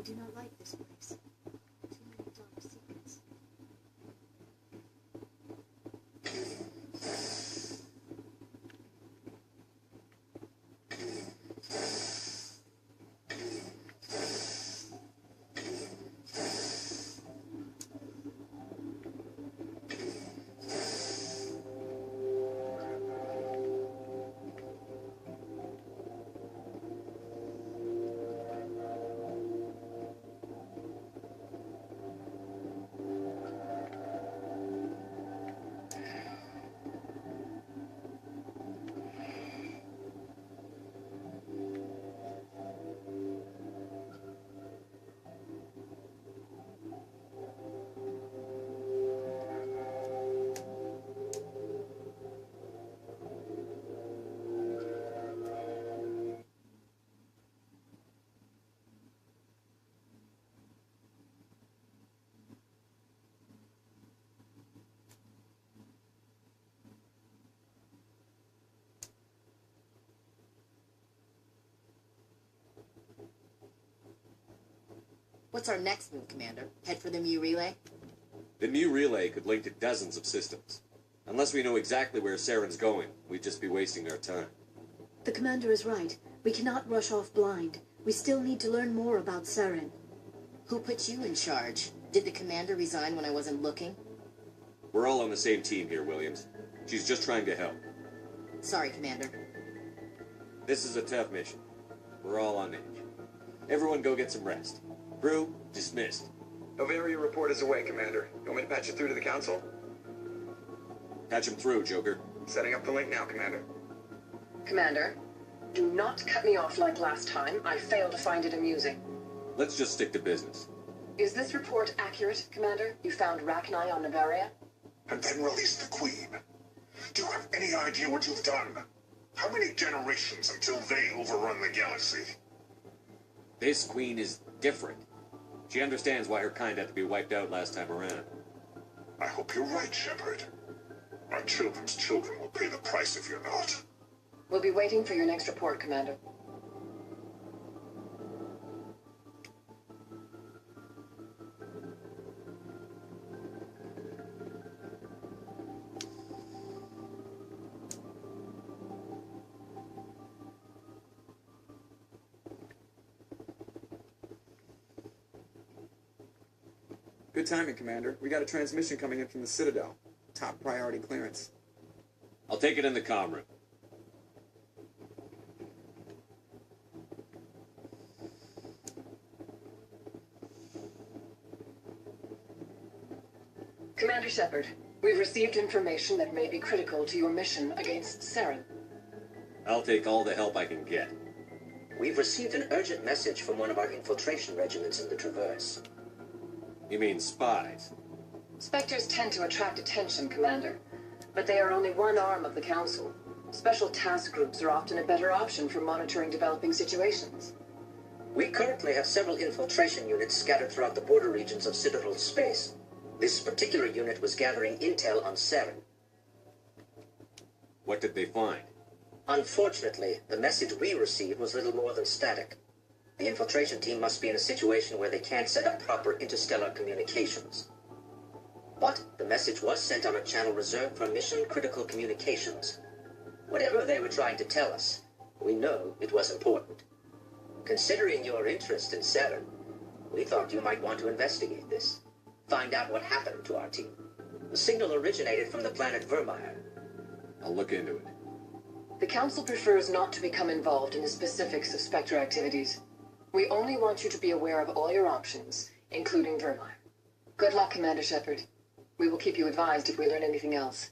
I do not like this place. Too many dark secrets. What's our next move, Commander? Head for the Mu Relay? The Mu Relay could link to dozens of systems. Unless we know exactly where Saren's going, we'd just be wasting our time. The Commander is right. We cannot rush off blind. We still need to learn more about Saren. Who put you in charge? Did the Commander resign when I wasn't looking? We're all on the same team here, Williams. She's just trying to help. Sorry, Commander. This is a tough mission. We're all on edge. Everyone go get some rest. Crew, dismissed. Noveria report is away, Commander. You want me to patch it through to the Council? Patch him through, Joker. Setting up the link now, Commander. Commander, do not cut me off like last time. I failed to find it amusing. Let's just stick to business. Is this report accurate, Commander? You found Rachni on Noveria? And then released the Queen. Do you have any idea what you've done? How many generations until they overrun the galaxy? This Queen is different. She understands why her kind had to be wiped out last time around. I hope you're right, Shepard. My children's children will pay the price if you're not. We'll be waiting for your next report, Commander. Good timing, Commander. We got a transmission coming in from the Citadel. Top priority clearance. I'll take it in the comm room. Commander Shepard, we've received information that may be critical to your mission against Saren. I'll take all the help I can get. We've received an urgent message from one of our infiltration regiments in the Traverse. You mean spies? Spectres tend to attract attention, Commander, but they are only one arm of the Council. Special task groups are often a better option for monitoring developing situations. We currently have several infiltration units scattered throughout the border regions of Citadel space. This particular unit was gathering intel on Saren. What did they find? Unfortunately, the message we received was little more than static. The infiltration team must be in a situation where they can't set up proper interstellar communications. But the message was sent on a channel reserved for mission-critical communications. Whatever they were trying to tell us, we know it was important. Considering your interest in Saren, we thought you might want to investigate this. Find out what happened to our team. The signal originated from the planet Vermeer. I'll look into it. The Council prefers not to become involved in the specifics of Spectre activities. We only want you to be aware of all your options, including Vermeer. Good luck, Commander Shepard. We will keep you advised if we learn anything else.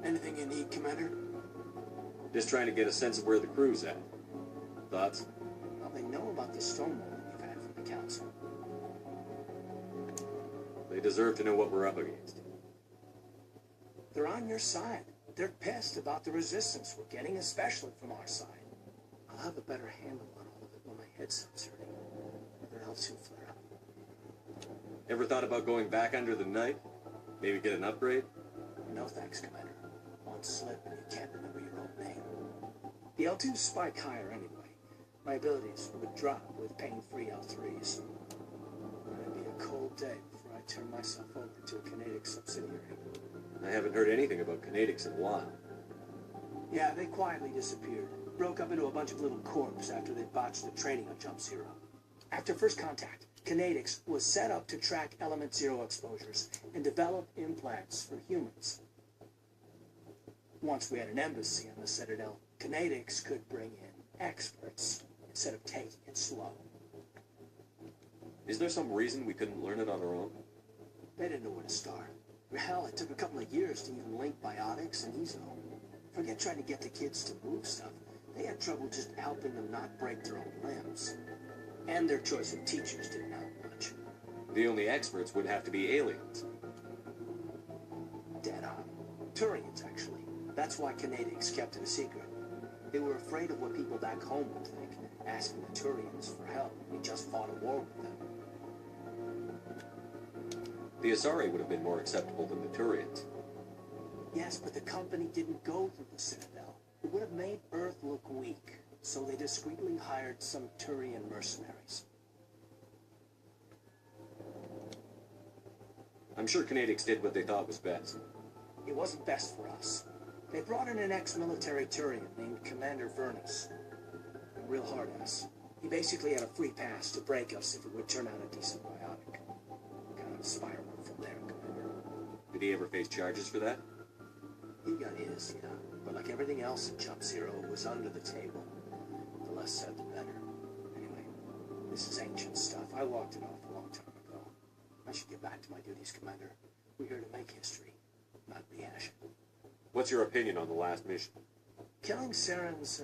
Anything you need, Commander? Just trying to get a sense of where the crew's at. Thoughts? the stonewalling you've had from the Council. They deserve to know what we're up against. They're on your side. They're pissed about the resistance we're getting, especially from our side. I'll have a better handle on all of it when my head stops hurting. Or else soon flare up. Ever thought about going back under the knife? Maybe get an upgrade? No thanks, Commander. One slip and you can't remember your own name. The L2s spike higher anyway. My abilities would drop with pain-free L3s. It'd be a cold day before I turn myself over to a Canadic subsidiary. I haven't heard anything about Canadics in a while. Yeah, they quietly disappeared. Broke up into a bunch of little corps after they botched the training on Jump Zero. After first contact, Canadics was set up to track Element Zero exposures and develop implants for humans. Once we had an embassy on the Citadel, Canadics could bring in experts instead of taking it slow. Is there some reason we couldn't learn it on our own? They didn't know where to start. Hell, it took a couple of years to even link biotics and ESO. Forget trying to get the kids to move stuff. They had trouble just helping them not break their own limbs. And their choice of teachers didn't help much. The only experts would have to be aliens. Dead on. Turians, actually. That's why Canadics kept it a secret. They were afraid of what people back home would think, asking the Turians for help. We just fought a war with them. The Asari would have been more acceptable than the Turians. Yes, but the company didn't go through the Citadel. It would have made Earth look weak, so they discreetly hired some Turian mercenaries. I'm sure Canadics did what they thought was best. It wasn't best for us. They brought in an ex-military Turian named Commander Vernus. A real hard-ass. He basically had a free pass to break us if it would turn out a decent biotic. Kind of spiraled from there, Commander. Did he ever face charges for that? He got his, yeah. But like everything else in Jump Zero, it was under the table. The less said, the better. Anyway, this is ancient stuff. I walked it off a long time ago. I should get back to my duties, Commander. We're here to make history, not rehash it. What's your opinion on the last mission? Killing Saren's,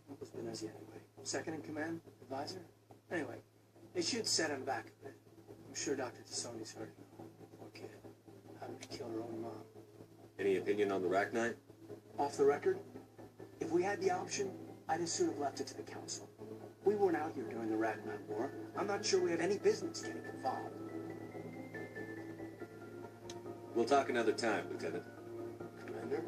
what was Benezia anyway? Second in command? Advisor? Anyway, it should set him back a bit. I'm sure Dr. Tassoni's hurting. Poor kid. Having to kill her own mom. Any opinion on the Rachni? Off the record, if we had the option, I'd as soon have left it to the Council. We weren't out here during the Rachni War. I'm not sure we have any business getting involved. We'll talk another time, Lieutenant. Commander?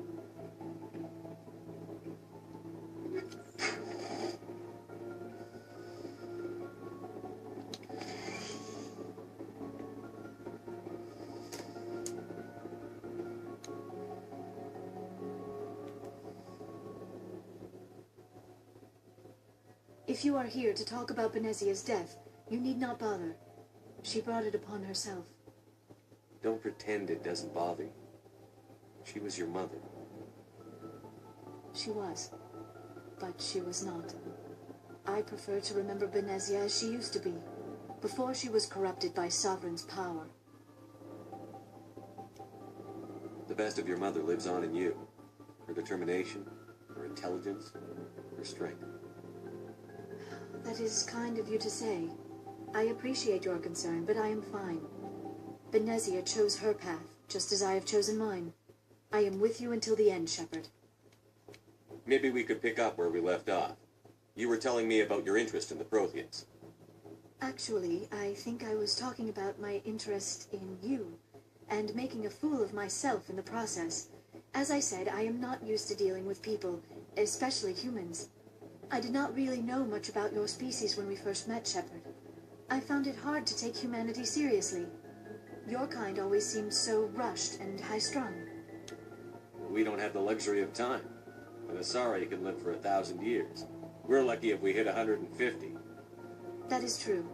If you are here to talk about Benezia's death, you need not bother. She brought it upon herself. Don't pretend it doesn't bother you. She was your mother. She was. But she was not. I prefer to remember Benezia as she used to be, before she was corrupted by Sovereign's power. The best of your mother lives on in you. Her determination, her intelligence, her strength. That is kind of you to say. I appreciate your concern, but I am fine. Benezia chose her path, just as I have chosen mine. I am with you until the end, Shepard. Maybe we could pick up where we left off. You were telling me about your interest in the Protheans. Actually, I think I was talking about my interest in you, and making a fool of myself in the process. As I said, I am not used to dealing with people, especially humans. I did not really know much about your species when we first met, Shepard. I found it hard to take humanity seriously. Your kind always seemed so rushed and high-strung. We don't have the luxury of time. An Asari can live for 1,000 years. We're lucky if we hit 150. That is true.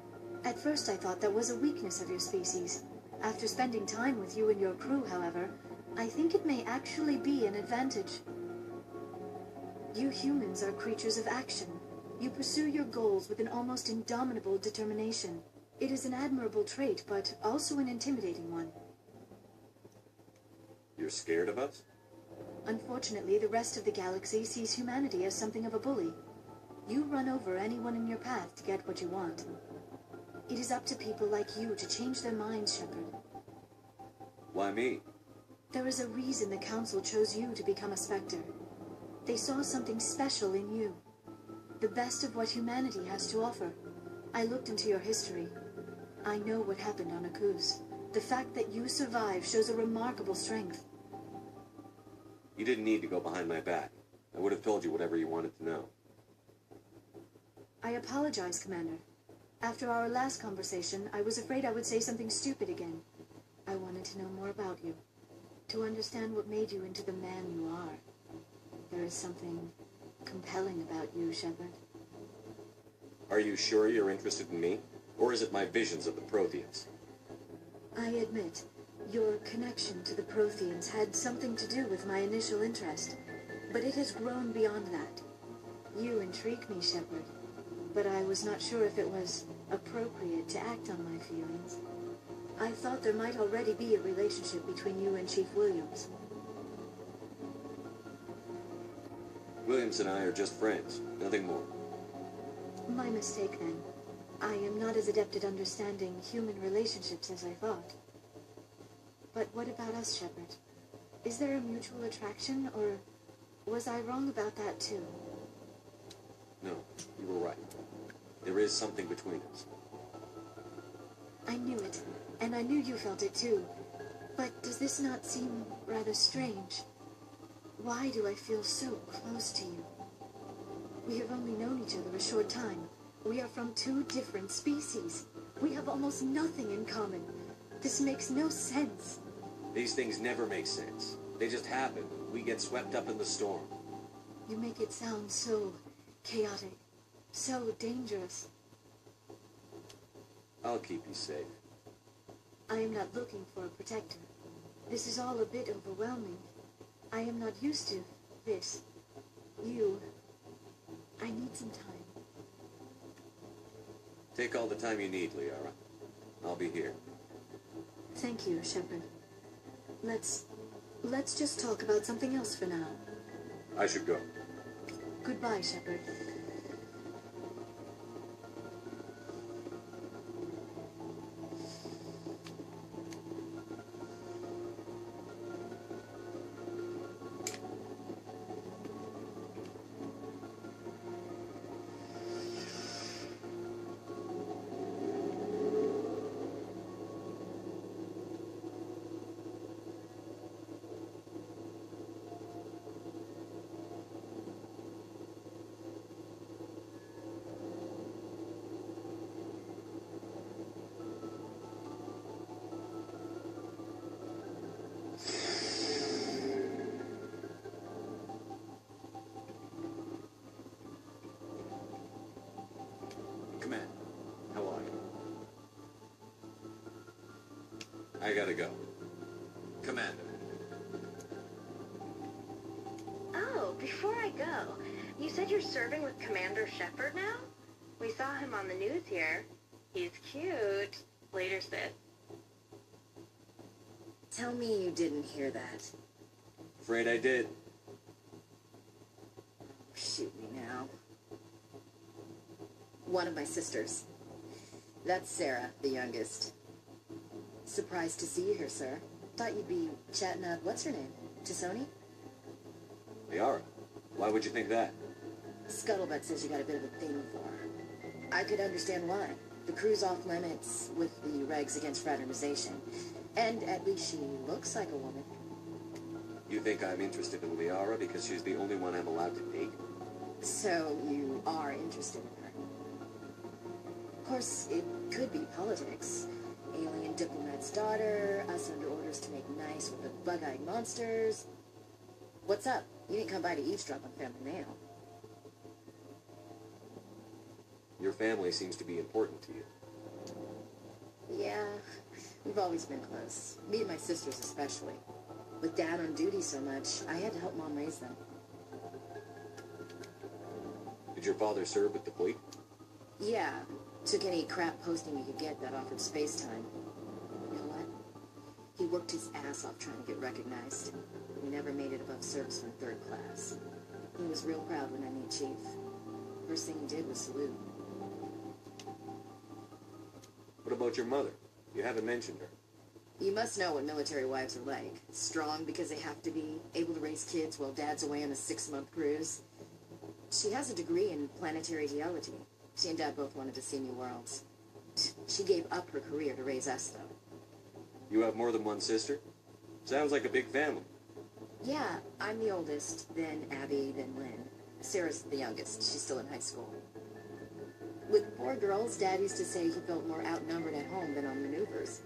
At first I thought that was a weakness of your species. After spending time with you and your crew, however, I think it may actually be an advantage. You humans are creatures of action. You pursue your goals with an almost indomitable determination. It is an admirable trait, but also an intimidating one. You're scared of us? Unfortunately, the rest of the galaxy sees humanity as something of a bully. You run over anyone in your path to get what you want. It is up to people like you to change their minds, Shepard. Why me? There is a reason the Council chose you to become a Spectre. They saw something special in you. The best of what humanity has to offer. I looked into your history. I know what happened on Akuz. The fact that you survived shows a remarkable strength. You didn't need to go behind my back. I would have told you whatever you wanted to know. I apologize, Commander. After our last conversation, I was afraid I would say something stupid again. I wanted to know more about you. To understand what made you into the man you are. There is something compelling about you, Shepard. Are you sure you're interested in me? Or is it my visions of the Protheans? I admit, your connection to the Protheans had something to do with my initial interest, but it has grown beyond that. You intrigue me, Shepard, but I was not sure if it was appropriate to act on my feelings. I thought there might already be a relationship between you and Chief Williams. Williams and I are just friends, nothing more. My mistake, then. I am not as adept at understanding human relationships as I thought. But what about us, Shepard? Is there a mutual attraction, or was I wrong about that too? No, you were right. There is something between us. I knew it, and I knew you felt it too. But does this not seem rather strange? Why do I feel so close to you? We have only known each other a short time. We are from two different species. We have almost nothing in common. This makes no sense. These things never make sense. They just happen. We get swept up in the storm. You make it sound so chaotic, so dangerous. I'll keep you safe. I am not looking for a protector. This is all a bit overwhelming. I am not used to this. I need some time. Take all the time you need, Liara. I'll be here. Thank you, Shepard. Let's just talk about something else for now. I should go. Goodbye, Shepard. Commander, how are you? I gotta go. Commander. Oh, before I go, you said you're serving with Commander Shepard now? We saw him on the news here. He's cute. Later, Sid. Tell me you didn't hear that. Afraid I did. Shoot me now. One of my sisters. That's Sarah, the youngest. Surprised to see you here, sir. Thought you'd be chatting up, what's her name? Tisoni? Liara, why would you think that? Scuttlebutt says you got a bit of a thing for her. I could understand why. The crew's off limits with the regs against fraternization. And at least she looks like a woman. You think I'm interested in Liara because she's the only one I'm allowed to date? So you are interested in her. Of course, it could be politics. Alien diplomat's daughter, us under orders to make nice with the bug-eyed monsters. What's up? You didn't come by to eavesdrop on family mail. Your family seems to be important to you. Yeah, we've always been close. Me and my sisters especially. With Dad on duty so much, I had to help Mom raise them. Did your father serve with the fleet? Yeah, took any crap posting he could get that offered space time. You know what? He worked his ass off trying to get recognized. He never made it above service from third class. He was real proud when I met Chief. First thing he did was salute. What about your mother? You haven't mentioned her. You must know what military wives are like. Strong because they have to be, able to raise kids while dad's away on a 6-month cruise. She has a degree in planetary geology. She and dad both wanted to see new worlds. She gave up her career to raise us, though. You have more than one sister? Sounds like a big family. Yeah, I'm the oldest, then Abby, then Lynn. Sarah's the youngest. She's still in high school. With 4 girls, Dad used to say he felt more outnumbered at home than on maneuvers.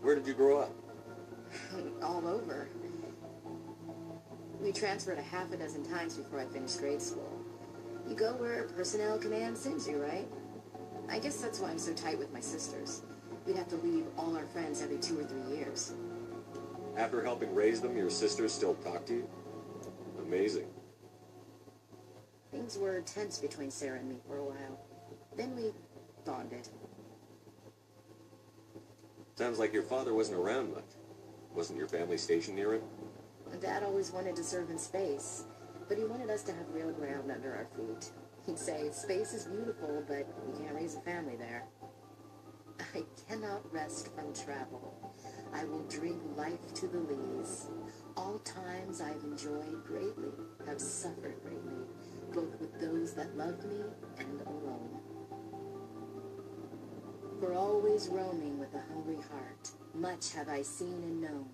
Where did you grow up? All over. We transferred a half a dozen times before I finished grade school. You go where personnel command sends you, right? I guess that's why I'm so tight with my sisters. We'd have to leave all our friends every 2 or 3 years. After helping raise them, your sisters still talk to you? Amazing. Things were tense between Sarah and me for a while. Then we bonded. Sounds like your father wasn't around much. Wasn't your family stationed near him? Dad always wanted to serve in space, but he wanted us to have real ground under our feet. He'd say, space is beautiful, but you can't raise a family there. I cannot rest from travel. I will drink life to the lees. All times I've enjoyed greatly, have suffered greatly, both with those that loved me and alone. For always roaming with a hungry heart, much have I seen and known,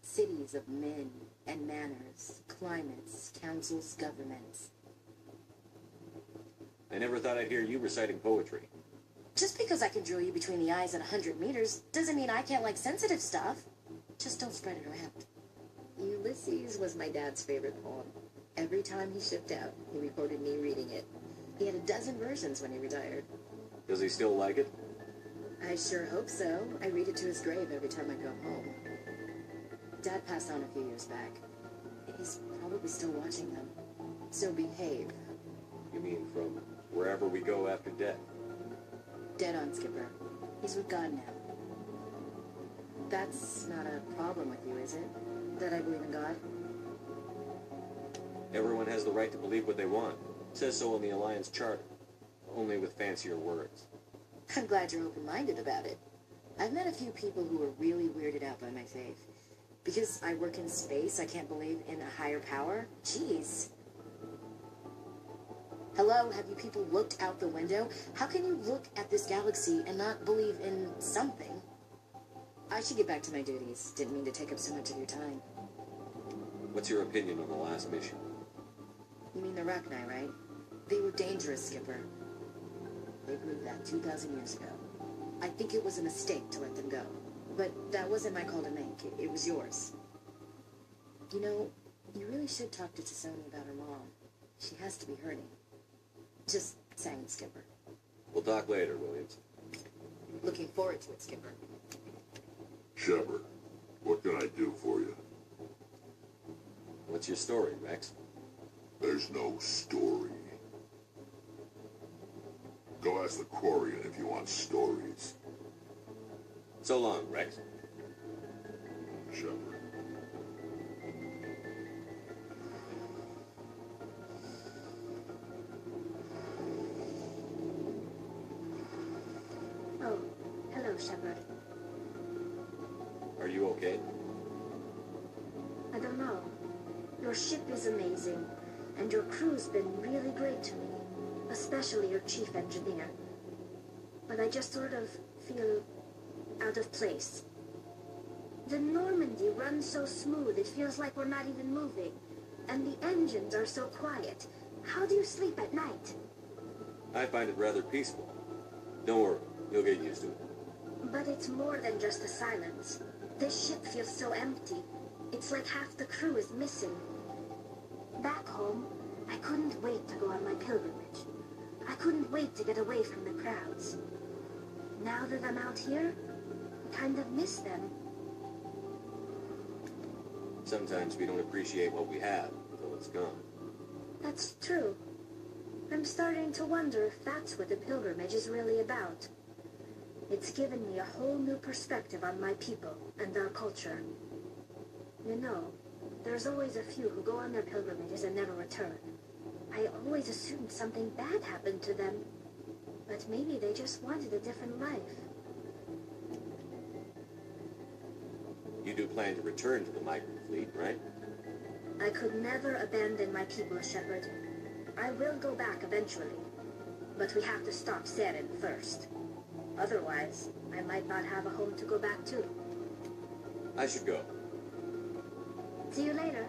cities of men and manners, climates, councils, governments. I never thought I'd hear you reciting poetry. Just because I can drill you between the eyes at 100 meters doesn't mean I can't like sensitive stuff. Just don't spread it around. Ulysses was my dad's favorite poem. Every time he shipped out, he recorded me reading it. He had a dozen versions when he retired. Does he still like it? I sure hope so. I read it to his grave every time I go home. Dad passed on a few years back. He's probably still watching them. So behave. You mean from wherever we go after death? Dead on, Skipper. He's with God now. That's not a problem with you, is it? That I believe in God? Everyone has the right to believe what they want. It says so in the Alliance Charter. Only with fancier words. I'm glad you're open-minded about it. I've met a few people who are really weirded out by my faith. Because I work in space, I can't believe in a higher power? Jeez. Hello, have you people looked out the window? How can you look at this galaxy and not believe in something? I should get back to my duties. Didn't mean to take up so much of your time. What's your opinion on the last mission? You mean the Rachni, right? They were dangerous, Skipper. They proved that 2,000 years ago. I think it was a mistake to let them go. But that wasn't my call to make. It was yours. You know, you really should talk to Tassoni about her mom. She has to be hurting. Just saying, Skipper. We'll talk later, Williams. Looking forward to it, Skipper. Shepard, what can I do for you? What's your story, Rex? There's no story. Go ask the Quarian if you want stories. So long, Rex. Shepard. Oh, hello, Shepard. Are you okay? I don't know. Your ship is amazing, and your crew's been really great to me, especially your chief engineer. But I just sort of feel out of place. The Normandy runs so smooth, it feels like we're not even moving. And the engines are so quiet. How do you sleep at night? I find it rather peaceful. Don't worry, you'll get used to it. But it's more than just the silence. This ship feels so empty. It's like half the crew is missing. Back home, I couldn't wait to go on my pilgrimage. I couldn't wait to get away from the crowds. Now that I'm out here, I kind of miss them. Sometimes we don't appreciate what we have until it's gone. That's true. I'm starting to wonder if that's what the pilgrimage is really about. It's given me a whole new perspective on my people and our culture. You know, there's always a few who go on their pilgrimages and never return. I always assumed something bad happened to them. But maybe they just wanted a different life. You do plan to return to the migrant fleet, right? I could never abandon my people, Shepard. I will go back eventually. But we have to stop Saren first. Otherwise, I might not have a home to go back to. I should go. See you later.